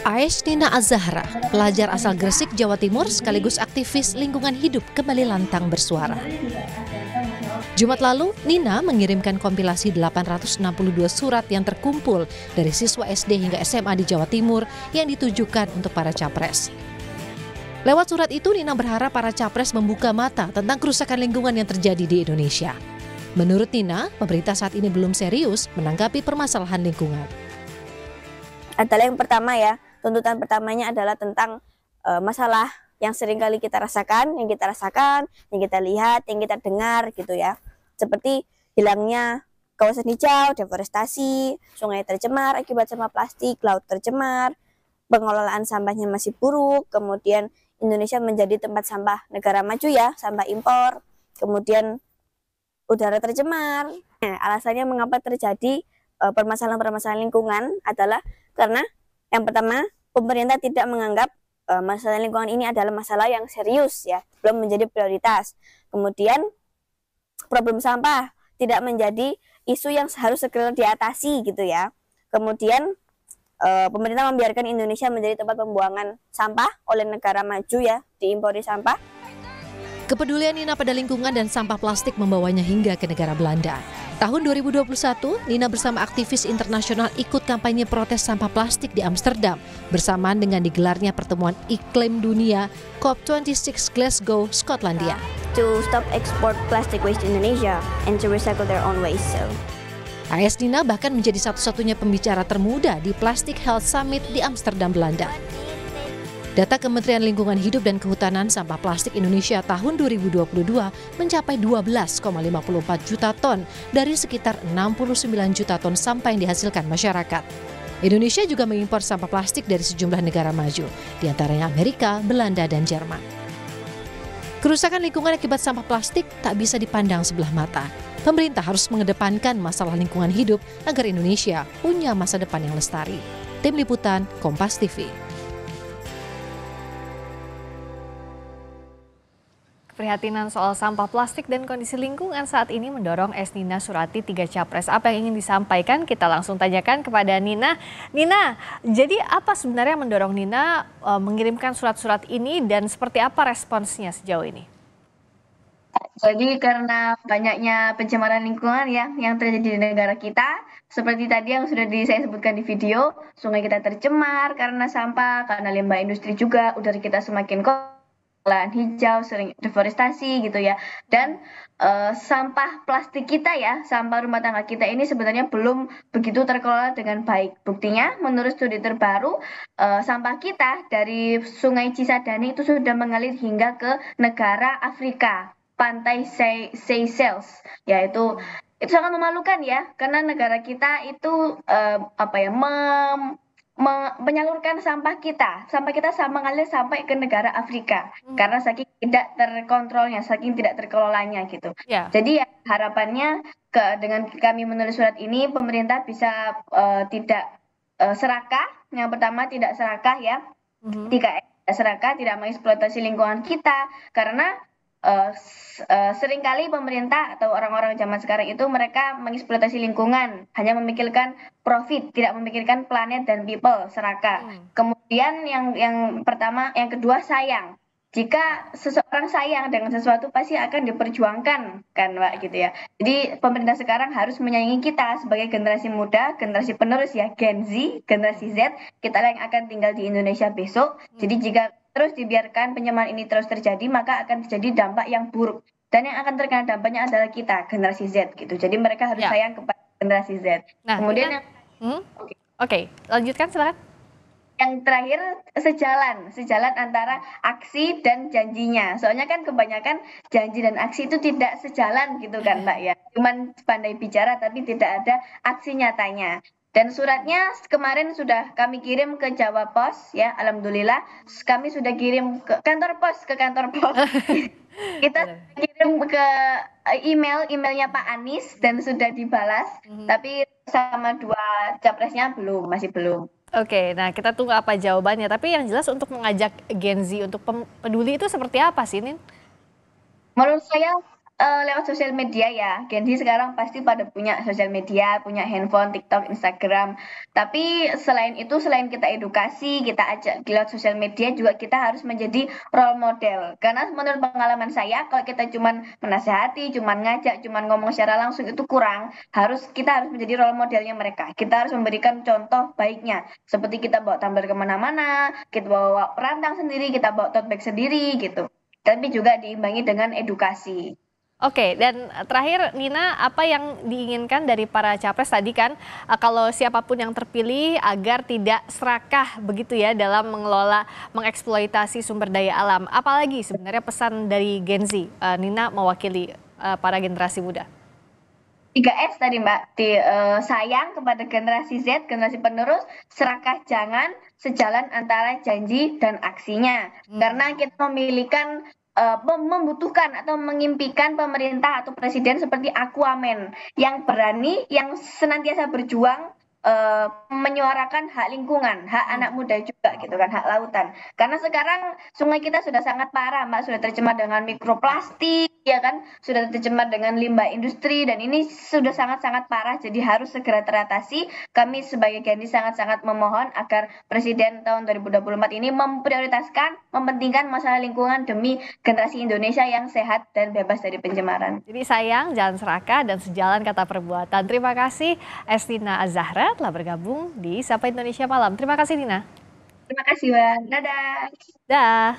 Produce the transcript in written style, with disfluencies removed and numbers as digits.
Ais Nina Az-Zahra, pelajar asal Gresik, Jawa Timur sekaligus aktivis lingkungan hidup kembali lantang bersuara. Jumat lalu, Nina mengirimkan kompilasi 862 surat yang terkumpul dari siswa SD hingga SMA di Jawa Timur yang ditujukan untuk para capres. Lewat surat itu, Nina berharap para capres membuka mata tentang kerusakan lingkungan yang terjadi di Indonesia. Menurut Nina, pemerintah saat ini belum serius menanggapi permasalahan lingkungan. Adalah yang pertama ya, tuntutan pertamanya adalah tentang masalah yang sering kali kita rasakan, yang kita lihat, yang kita dengar gitu ya. Seperti hilangnya kawasan hijau, deforestasi, sungai tercemar akibat sampah plastik, laut tercemar, pengelolaan sampahnya masih buruk, kemudian Indonesia menjadi tempat sampah negara maju ya, sampah impor, kemudian udara tercemar. Nah, alasannya mengapa terjadi permasalahan-permasalahan lingkungan adalah karena yang pertama, pemerintah tidak menganggap masalah lingkungan ini adalah masalah yang serius ya, belum menjadi prioritas. Kemudian problem sampah tidak menjadi isu yang harus segera diatasi gitu ya. Kemudian pemerintah membiarkan Indonesia menjadi tempat pembuangan sampah oleh negara maju ya, diimpori sampah. Kepedulian Nina pada lingkungan dan sampah plastik membawanya hingga ke negara Belanda. Tahun 2021, Nina bersama aktivis internasional ikut kampanye protes sampah plastik di Amsterdam bersamaan dengan digelarnya pertemuan iklim dunia COP26 Glasgow, Skotlandia. To stop export plastic waste to Indonesia and to recycle their own waste. AS Nina bahkan menjadi satu-satunya pembicara termuda di Plastic Health Summit di Amsterdam, Belanda. Data Kementerian Lingkungan Hidup dan Kehutanan sampah plastik Indonesia tahun 2022 mencapai 12,54 juta ton dari sekitar 69 juta ton sampah yang dihasilkan masyarakat. Indonesia juga mengimpor sampah plastik dari sejumlah negara maju, di antaranya Amerika, Belanda, dan Jerman. Kerusakan lingkungan akibat sampah plastik tak bisa dipandang sebelah mata. Pemerintah harus mengedepankan masalah lingkungan hidup agar Indonesia punya masa depan yang lestari. Tim Liputan, Kompas TV. Keprihatinan soal sampah plastik dan kondisi lingkungan saat ini mendorong Ais Nina Surati 3 capres. Apa yang ingin disampaikan? Kita langsung tanyakan kepada Nina. Nina, jadi apa sebenarnya mendorong Nina mengirimkan surat-surat ini dan seperti apa responsnya sejauh ini? Jadi karena banyaknya pencemaran lingkungan ya yang terjadi di negara kita, seperti tadi yang sudah saya sebutkan di video, sungai kita tercemar karena sampah, karena limbah industri juga, udara kita semakin kotor, lahan hijau, sering deforestasi gitu ya. Dan sampah plastik kita ya, sampah rumah tangga kita ini sebenarnya belum begitu terkelola dengan baik. Buktinya, menurut studi terbaru, sampah kita dari Sungai Cisadane itu sudah mengalir hingga ke negara Afrika, pantai Seychelles, yaitu itu sangat memalukan ya, karena negara kita itu menyalurkan sampah kita mengalir sampai ke negara Afrika karena saking tidak terkontrolnya, saking tidak terkelolanya gitu. Jadi ya, harapannya dengan kami menulis surat ini pemerintah bisa tidak serakah. Yang pertama tidak serakah ya, tidak serakah, tidak mengeksploitasi lingkungan kita karena seringkali pemerintah atau orang-orang zaman sekarang itu mereka mengeksploitasi lingkungan, hanya memikirkan profit, tidak memikirkan planet dan people, serakah. Kemudian yang kedua sayang. Jika seseorang sayang dengan sesuatu pasti akan diperjuangkan kan Mbak gitu ya. Jadi pemerintah sekarang harus menyayangi kita sebagai generasi muda, generasi penerus ya, Gen Z, generasi Z, kita yang akan tinggal di Indonesia besok. Jadi jika terus dibiarkan pencemaran ini terus terjadi, maka akan terjadi dampak yang buruk. Dan yang akan terkena dampaknya adalah kita, generasi Z gitu. Jadi mereka harus sayang kepada generasi Z. Nah, kemudian Oke, lanjutkan silakan. Yang terakhir sejalan antara aksi dan janjinya. Soalnya kan kebanyakan janji dan aksi itu tidak sejalan gitu kan Mbak ya. Cuman pandai bicara tapi tidak ada aksi nyatanya. Dan suratnya kemarin sudah kami kirim ke Jawa Pos ya, alhamdulillah kami sudah kirim ke kantor pos. Kita kirim ke emailnya Pak Anies dan sudah dibalas, tapi sama 2 capresnya masih belum. Oke, nah kita tunggu apa jawabannya. Tapi yang jelas untuk mengajak Gen Z untuk peduli itu seperti apa sih, Nin? Menurut saya Lewat sosial media ya, Gen Z sekarang pasti pada punya sosial media, punya handphone, TikTok, Instagram. Tapi selain itu, selain kita edukasi, kita ajak lewat sosial media juga kita harus menjadi role model. Karena menurut pengalaman saya, kalau kita cuman menasehati, cuman ngajak, cuman ngomong secara langsung itu kurang. Kita harus menjadi role modelnya mereka. Kita harus memberikan contoh baiknya. Seperti kita bawa tumbler kemana-mana, kita bawa perantang sendiri, kita bawa tote bag sendiri gitu. Tapi juga diimbangi dengan edukasi. Oke, dan terakhir Nina, apa yang diinginkan dari para capres tadi kan, kalau siapapun yang terpilih agar tidak serakah begitu ya dalam mengelola, mengeksploitasi sumber daya alam. Apalagi sebenarnya pesan dari Gen Z, Nina mewakili para generasi muda. 3S tadi Mbak, sayang kepada generasi Z, generasi penerus, serakah jangan, sejalan antara janji dan aksinya. Karena kita membutuhkan atau mengimpikan pemerintah atau presiden seperti Aquaman yang berani, yang senantiasa berjuang menyuarakan hak lingkungan, hak anak muda juga gitu kan, hak lautan. Karena sekarang sungai kita sudah sangat parah, Mbak, sudah tercemar dengan mikroplastik, ya kan, sudah tercemar dengan limbah industri dan ini sudah sangat-sangat parah, jadi harus segera teratasi. Kami sebagai Gen Z sangat-sangat memohon agar Presiden tahun 2024 ini memprioritaskan, mementingkan masalah lingkungan demi generasi Indonesia yang sehat dan bebas dari pencemaran. Jadi sayang, jangan serakah dan sejalan kata perbuatan. Terima kasih Estina Azahra telah bergabung di Sapa Indonesia Malam. Terima kasih Nina. Terima kasih, Bang. Dadah. Dah.